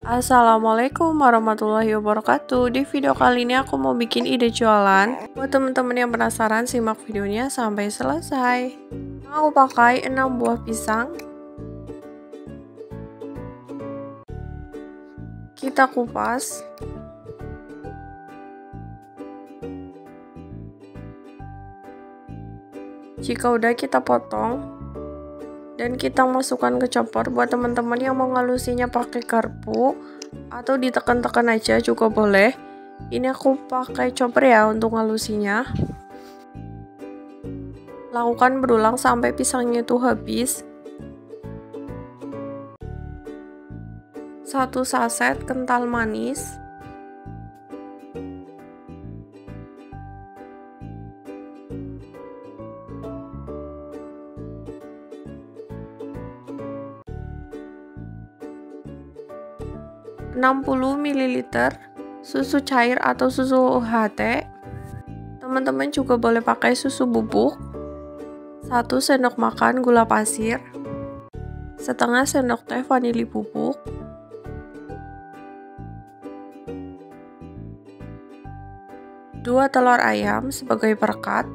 Assalamualaikum warahmatullahi wabarakatuh. Di video kali ini aku mau bikin ide jualan. Buat teman-teman yang penasaran, simak videonya sampai selesai. Aku pakai 6 buah pisang. Kita kupas. Jika udah, kita potong dan kita masukkan ke chopper. Buat teman-teman yang mau ngalusinya pakai garpu atau ditekan-tekan aja juga boleh. Ini aku pakai chopper ya untuk ngalusinya. Lakukan berulang sampai pisangnya itu habis. 1 saset kental manis, 60 ml susu cair atau susu UHT. Teman-teman juga boleh pakai susu bubuk. 1 sendok makan gula pasir, setengah sendok teh vanili bubuk, 2 telur ayam sebagai perekat,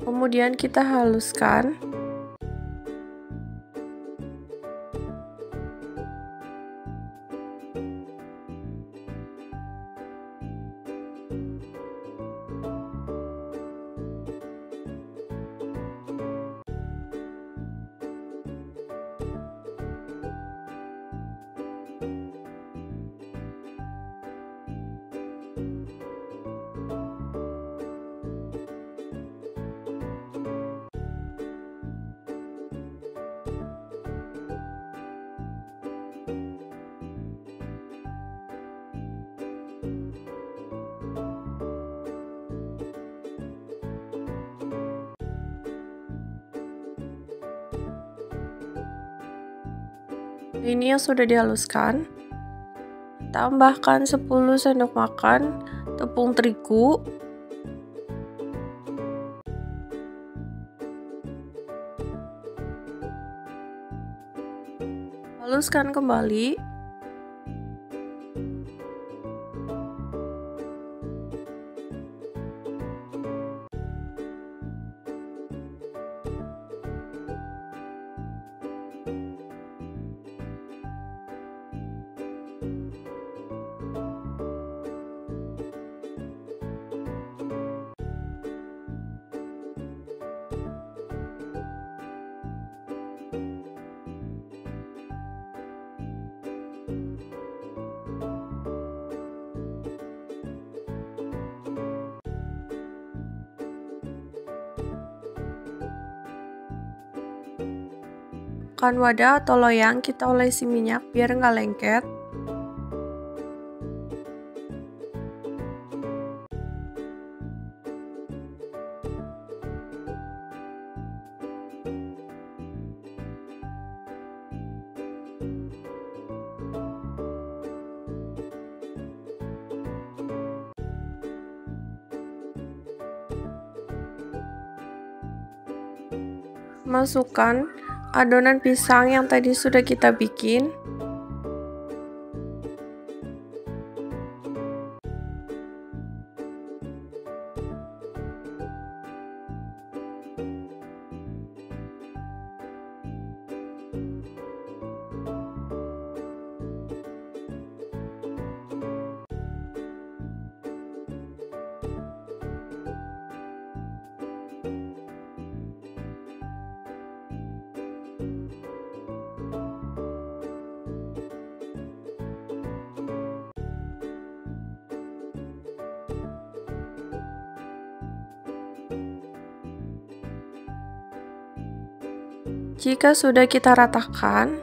kemudian kita haluskan. Ini yang sudah dihaluskan. Tambahkan 10 sendok makan tepung terigu, haluskan kembali. Wadah atau loyang kita olesi minyak biar nggak lengket. Masukkan adonan pisang yang tadi sudah kita bikin. Jika sudah kita ratakan,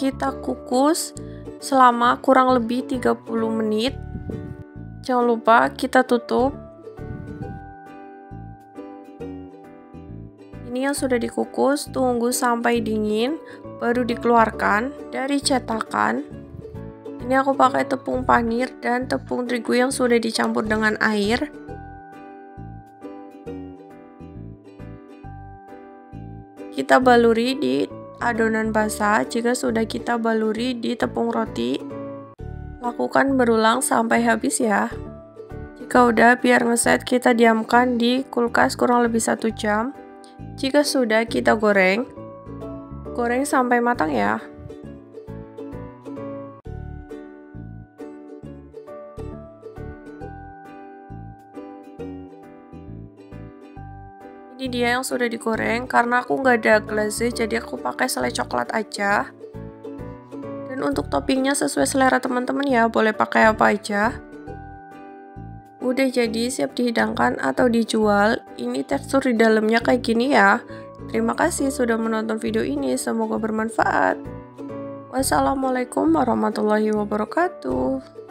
kita kukus selama kurang lebih 30 menit. Jangan lupa kita tutup. Ini yang sudah dikukus, tunggu sampai dingin, baru dikeluarkan dari cetakan. Ini aku pakai tepung panir dan tepung terigu yang sudah dicampur dengan air. Kita baluri di adonan basah. Jika sudah kita baluri di tepung roti, lakukan berulang sampai habis ya. Jika udah, biar ngeset, kita diamkan di kulkas kurang lebih 1 jam. Jika sudah, kita goreng sampai matang ya. Ini dia yang sudah digoreng. Karena aku nggak ada glaze, jadi aku pakai selai coklat aja. Dan untuk toppingnya sesuai selera teman-teman ya, boleh pakai apa aja. Udah jadi, siap dihidangkan atau dijual. Ini tekstur di dalamnya kayak gini ya. Terima kasih sudah menonton video ini, semoga bermanfaat. Wassalamualaikum warahmatullahi wabarakatuh.